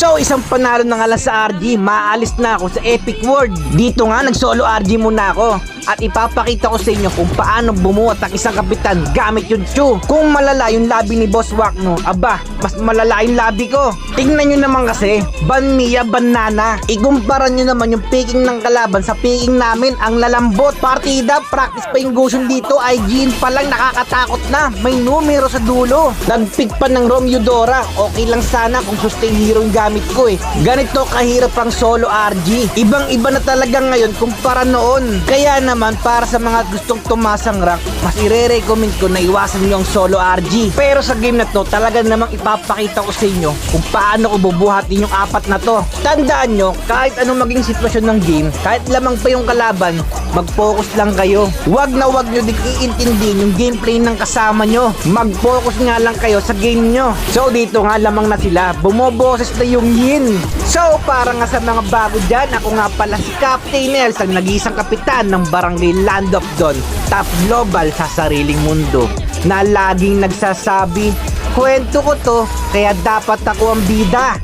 So isang panalo na nga lang sa RG, maalis na ako sa Epic World. Dito nga nag-solo RG muna ako at ipapakita ko sa inyo kung paano bumuhat ang isang kapitan gamit yung Chu. Kung malala yung labi ni Boss Wakno, aba, mas malala yung labi ko. Tingnan nyo naman kasi, ban Mia, ban Nana. Ikumpara nyo naman yung picking ng kalaban sa picking namin, ang lalambot. Partida, practice pa yung Goshen dito, IGN pa lang nakakatakot na. May numero sa dulo. Nagpick pa ng Romeo Dora, okay lang sana kung sustain hero yung gamit ko eh. Ganito kahirap ang solo RG. Ibang iba na talaga ngayon kumpara noon. Kaya naman para sa mga gustong tumasang rank, mas ire-recommend ko na iwasan nyo ang solo RG. Pero sa game na to, talaga namang ipapakita ko sa inyo kung paano ko bubuhatin yung apat na to. Tandaan nyo, kahit anong maging sitwasyon ng game, kahit lamang pa yung kalaban, mag-focus lang kayo. Wag na wag nyo din iintindihin yung gameplay ng kasama nyo. Mag-focus nga lang kayo sa game nyo. So dito nga lamang na sila, bumoboses na yung Yin. So para nga sa mga bago dyan, ako nga pala si Captain Els, ang nag-iisang kapitan ng Barangay Land of Dawn, top global sa sariling mundo, na laging nagsasabi, kwento ko to, kaya dapat ako ang bida.